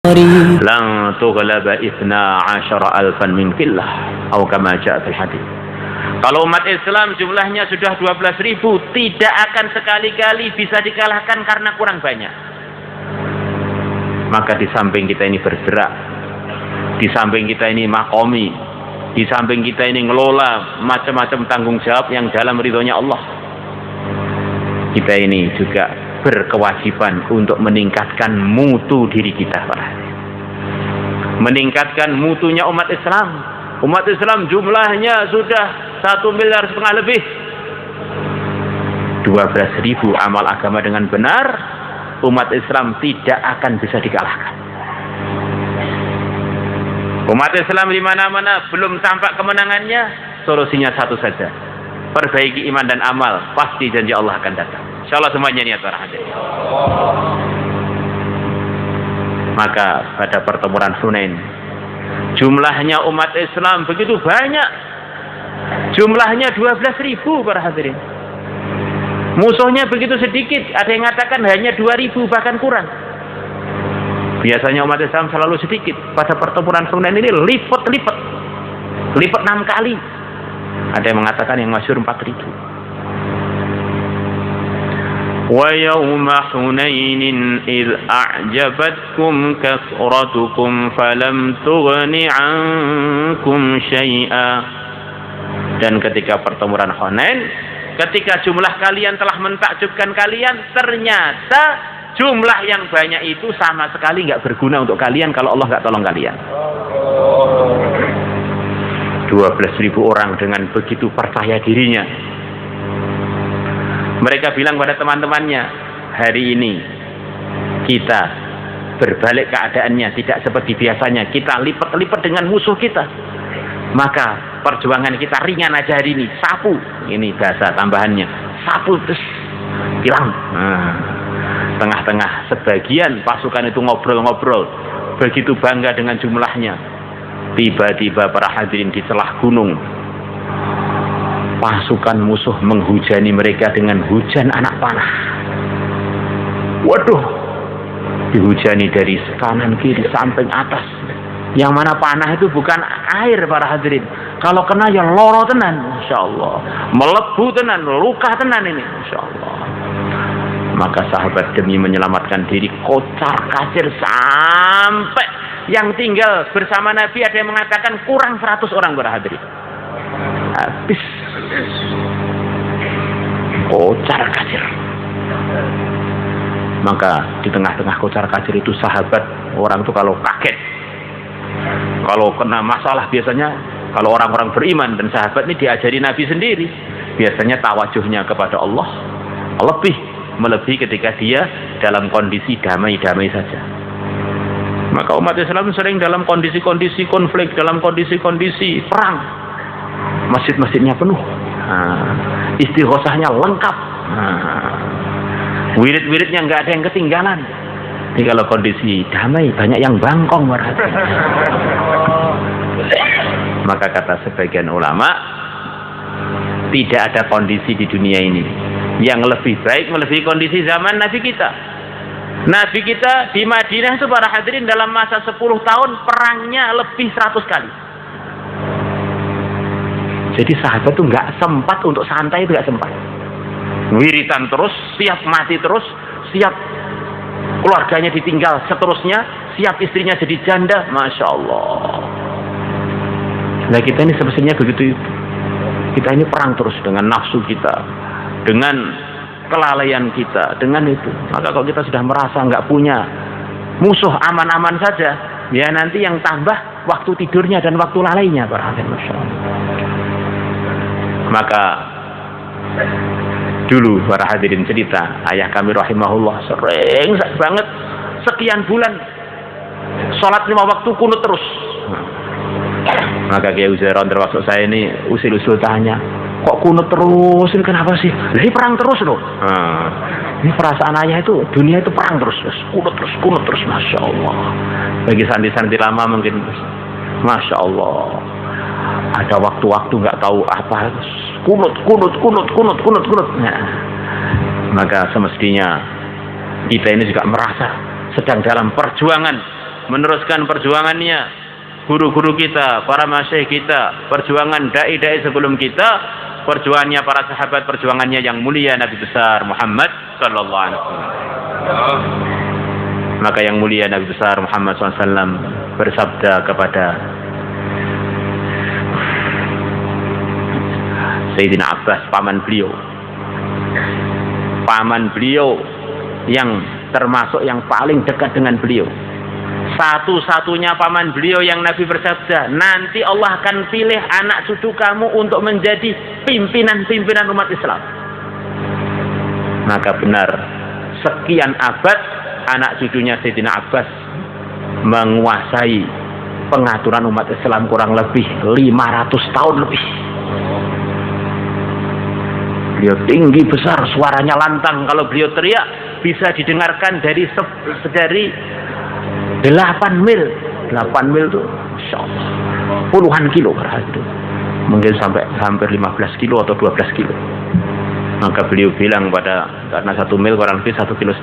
Lang tughlaba 12.000 min fillah atau kama jaa fil hadits. Kalau umat Islam jumlahnya sudah 12.000, tidak akan sekali-kali bisa dikalahkan karena kurang banyak. Maka di samping kita ini bergerak, di samping kita ini makomi, di samping kita ini ngelola macam-macam tanggung jawab yang dalam ridhonya Allah, kita ini juga berkewajiban untuk meningkatkan mutu diri kita, meningkatkan mutunya umat Islam. Umat Islam jumlahnya sudah 1,5 miliar lebih. 12.000 amal agama dengan benar, umat Islam tidak akan bisa dikalahkan. Umat Islam di mana-mana belum tampak kemenangannya, solusinya satu saja: perbaiki iman dan amal, pasti janji Allah akan datang. Insyaallah semuanya niat para hadirin. Maka pada pertempuran Hunain, jumlahnya umat Islam begitu banyak, jumlahnya 12.000 para hadirin. Musuhnya begitu sedikit, ada yang mengatakan hanya 2.000 bahkan kurang. Biasanya umat Islam selalu sedikit, pada pertempuran Hunain ini lipat 6 kali. Ada yang mengatakan yang masyhur 4.000. وَيَوْمَ حُنَيْنٍ إِذْ أَعْجَبَتْكُمْ كَثْرَتُكُمْ فَلَمْ تُغْنِ عَنْكُمْ شَيْئًا. Dan ketika pertempuran Hunain, ketika jumlah kalian telah mentakjubkan kalian, ternyata jumlah yang banyak itu sama sekali nggak berguna untuk kalian kalau Allah nggak tolong kalian. 12.000 orang dengan begitu percaya dirinya. Mereka bilang pada teman-temannya, hari ini kita berbalik keadaannya, tidak seperti biasanya. Kita lipat-lipat dengan musuh kita. Maka perjuangan kita ringan aja hari ini. Sapu, ini bahasa tambahannya. Sapu terus hilang. Tengah-tengah sebagian pasukan itu ngobrol-ngobrol. Begitu bangga dengan jumlahnya. Tiba-tiba para hadirin di celah gunung, pasukan musuh menghujani mereka dengan hujan anak panah. Waduh, dihujani dari kanan kiri samping atas. Yang mana panah itu bukan air para hadirin. Kalau kena ya loro tenan, insyaallah. Melebu tenan, luka tenan ini, insyaallah. Maka sahabat demi menyelamatkan diri kocar kacir sampai yang tinggal bersama Nabi ada yang mengatakan kurang 100 orang para hadirin. Habis kocar kacir. Maka di tengah-tengah kocar kacir itu sahabat, orang itu kalau kaget, kalau kena masalah, biasanya kalau orang-orang beriman dan sahabat ini diajari Nabi sendiri, biasanya tawajuhnya kepada Allah melebihi ketika dia dalam kondisi damai-damai saja. Maka umat Islam sering dalam kondisi-kondisi konflik, dalam kondisi-kondisi perang, masjid-masjidnya penuh, istighosahnya lengkap, wirid-wiridnya nggak ada yang ketinggalan. Jadi kalau kondisi damai banyak yang bangkong berarti. Maka kata sebagian ulama, tidak ada kondisi di dunia ini yang lebih baik melebihi kondisi zaman Nabi kita. Nabi kita di Madinah itu para hadirin dalam masa 10 tahun perangnya lebih 100 kali. Jadi sahabat tuh nggak sempat untuk santai, itu nggak sempat. Wiritan terus, siap mati terus, siap keluarganya ditinggal seterusnya, siap istrinya jadi janda, masya Allah. Nah kita ini semestinya begitu. Kita ini perang terus dengan nafsu kita, dengan kelalaian kita, dengan itu. Maka kalau kita sudah merasa nggak punya musuh, aman-aman saja, ya nanti yang tambah waktu tidurnya dan waktu lalainya, para hadirin, masya Allah. Maka dulu para hadirin cerita, ayah kami rahimahullah sering banget sekian bulan sholat 5 waktu kunut terus. Maka Kiai Uzairon termasuk saya ini usil-usil tanya, kok kunut terus, ini kenapa sih? Ini perang terus loh. Ini perasaan ayah itu, dunia itu perang terus, kunut terus, masya Allah. Bagi santri-santri lama mungkin, masya Allah, ada waktu-waktu nggak tahu apa, kunut. Nah, maka semestinya kita ini juga merasa sedang dalam perjuangan meneruskan perjuangannya, guru-guru kita, para masyayikh kita, perjuangan dai-dai sebelum kita, perjuangannya para sahabat, perjuangannya yang mulia Nabi besar Muhammad sallallahu alaihi wasallam. Maka yang mulia Nabi besar Muhammad SAW bersabda kepada Sayyidina Abbas, paman beliau yang termasuk yang paling dekat dengan beliau, satu-satunya paman beliau yang Nabi bersabda, nanti Allah akan pilih anak cucu kamu untuk menjadi pimpinan-pimpinan umat Islam. Maka benar, sekian abad anak cucunya Sayyidina Abbas menguasai pengaturan umat Islam kurang lebih 500 tahun lebih. Beliau tinggi besar, suaranya lantang, kalau beliau teriak bisa didengarkan dari 8 mil. 8 mil itu Masya Allah, puluhan kilo berarti, mungkin sampai hampir 15 kilo atau 12 kilo. Maka beliau bilang karena 1 mil kurang lebih 1,5 kilo.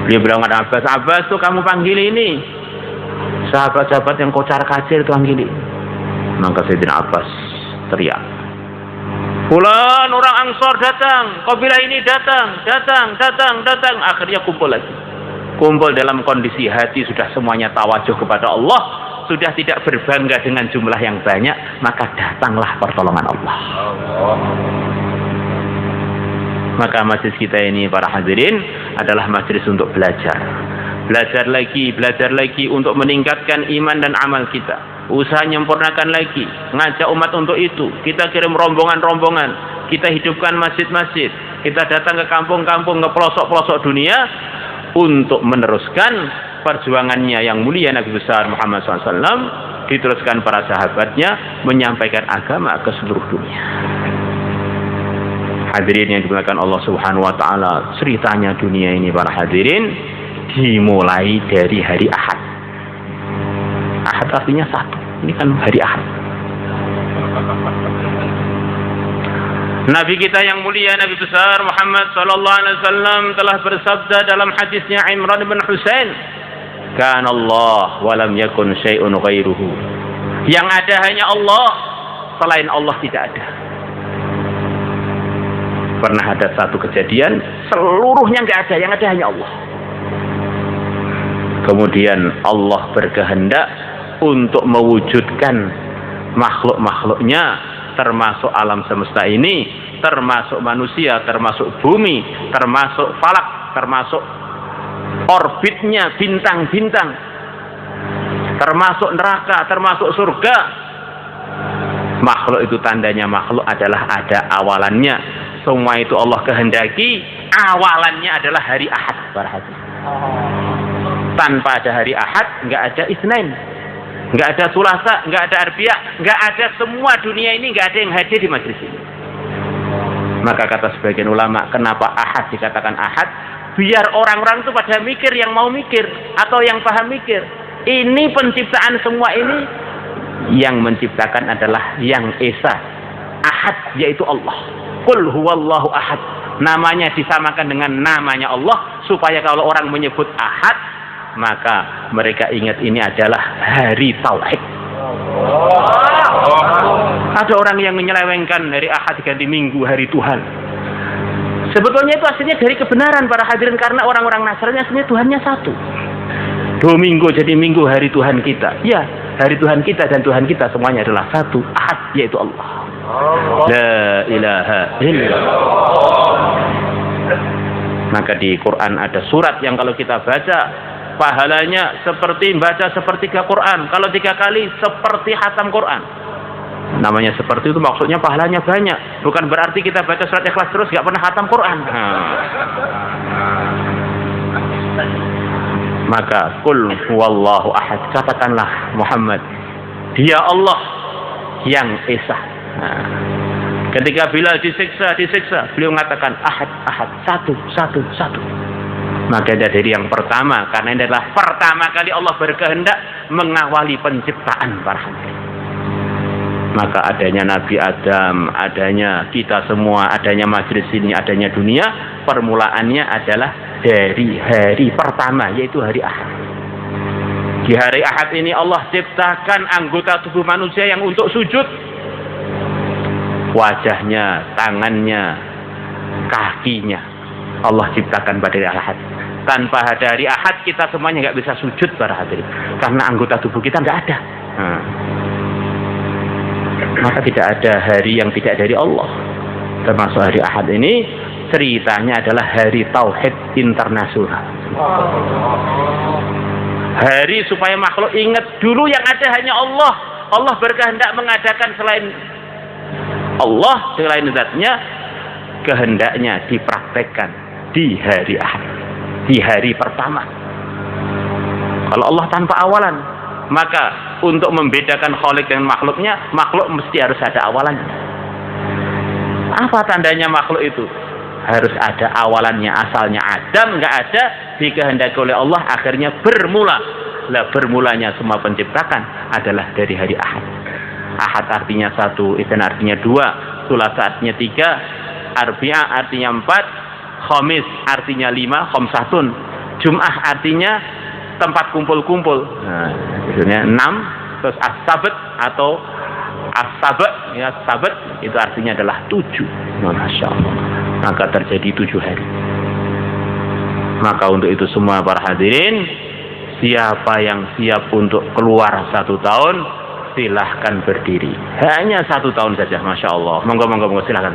Beliau bilang kepada Abbas, Abbas tuh kamu panggil ini sahabat-sahabat yang kocar kacir, panggil. Maka Sayyidina Abbas teriak, fulan orang Ansor datang, kabilah ini datang. Akhirnya kumpul dalam kondisi hati sudah semuanya tawajuh kepada Allah, sudah tidak berbangga dengan jumlah yang banyak, maka datanglah pertolongan Allah. Maka majelis kita ini para hadirin adalah majelis untuk belajar lagi untuk meningkatkan iman dan amal kita, usaha menyempurnakan lagi, ngajak umat untuk itu. Kita kirim rombongan, kita hidupkan masjid-masjid, kita datang ke kampung-kampung, ke pelosok-pelosok dunia untuk meneruskan perjuangannya yang mulia Nabi besar Muhammad SAW, diteruskan para sahabatnya menyampaikan agama ke seluruh dunia. Hadirin yang dimuliakan Allah Subhanahu wa taala, ceritanya dunia ini para hadirin dimulai dari hari Ahad. Ahad artinya satu. Ini kan hari Ahad. Nabi kita yang mulia Nabi besar Muhammad sallallahu alaihi wasallam telah bersabda dalam hadisnya Imran bin Husain, "Kana Allah wa lam yakun syai'un ghairuhu." Yang ada hanya Allah, selain Allah tidak ada. Pernah ada satu kejadian, seluruhnya nggak ada, yang ada hanya Allah. Kemudian Allah berkehendak untuk mewujudkan makhluk-makhluknya, termasuk alam semesta ini, termasuk manusia, termasuk bumi, termasuk falak, termasuk orbitnya bintang-bintang, termasuk neraka, termasuk surga. Makhluk itu tandanya makhluk adalah ada awalannya. Semua itu Allah kehendaki, awalannya adalah hari Ahad. Tanpa ada hari Ahad, nggak ada Isnin, nggak ada Sulasa, nggak ada Arbi'a, nggak ada, semua dunia ini nggak ada yang hadir di majelis ini. Maka kata sebagian ulama, kenapa Ahad dikatakan Ahad? Biar orang-orang itu pada mikir, yang mau mikir atau yang paham mikir. Ini penciptaan semua ini, yang menciptakan adalah yang Esa, Ahad, yaitu Allah. Qul huwallahu ahad. Namanya disamakan dengan namanya Allah, supaya kalau orang menyebut Ahad, maka mereka ingat ini adalah hari Tauhid. Ada orang yang menyelewengkan hari Ahad ganti Minggu, hari Tuhan. Sebetulnya itu aslinya dari kebenaran para hadirin, karena orang-orang Nasrani aslinya Tuhannya satu. Domingo jadi Minggu, hari Tuhan kita. Ya, hari Tuhan kita dan Tuhan kita semuanya adalah satu, Ahad, yaitu Allah. La ilaha illallah. Maka di Quran ada surat yang kalau kita baca, pahalanya seperti baca sepertiga Quran. Kalau 3 kali seperti khatam Quran. Namanya seperti itu maksudnya pahalanya banyak. Bukan berarti kita baca surat Ikhlas terus gak pernah khatam Quran. Maka qul huwallahu ahad, katakanlah Muhammad, dia Allah yang Esa. Ketika Bilal disiksa, beliau mengatakan Ahad, satu. Maka dari yang pertama, karena ini adalah pertama kali Allah berkehendak mengawali penciptaan para hadirin. Maka adanya Nabi Adam, adanya kita semua, adanya majelis ini, adanya dunia, permulaannya adalah dari hari pertama, yaitu hari Ahad. Di hari Ahad ini Allah ciptakan anggota tubuh manusia yang untuk sujud. Wajahnya, tangannya, kakinya Allah ciptakan pada hari Ahad. Tanpa hari Ahad kita semuanya nggak bisa sujud para hadirin, karena anggota tubuh kita nggak ada. Maka tidak ada hari yang tidak dari Allah. Termasuk hari Ahad ini ceritanya adalah hari Tauhid internasional. Hari supaya makhluk ingat dulu yang ada hanya Allah. Allah berkehendak mengadakan selain Allah, selain zatnya, kehendaknya dipraktekkan di hari Ahad, di hari pertama. Kalau Allah tanpa awalan, maka untuk membedakan Khalik dengan makhluknya, makhluk mesti harus ada awalannya. Apa tandanya makhluk itu? Harus ada awalannya, asalnya Adam nggak ada, dikehendaki oleh Allah, akhirnya bermula. Lah bermulanya semua penciptakan adalah dari hari Ahad. Ahad artinya 1, Isnin artinya 2, Sulasa artinya 3, Arbi'a artinya 4, Khamis artinya 5, Khamsatun. Jum'ah artinya tempat kumpul-kumpul. Nah, maksudnya 6, terus As-Sabt atau As-Sabt, ya Sabt itu artinya adalah 7. Masya Allah. Maka terjadi 7 hari. Maka untuk itu semua para hadirin, siapa yang siap untuk keluar 1 tahun, silahkan berdiri. Hanya 1 tahun saja, Masya Allah. Monggo silahkan.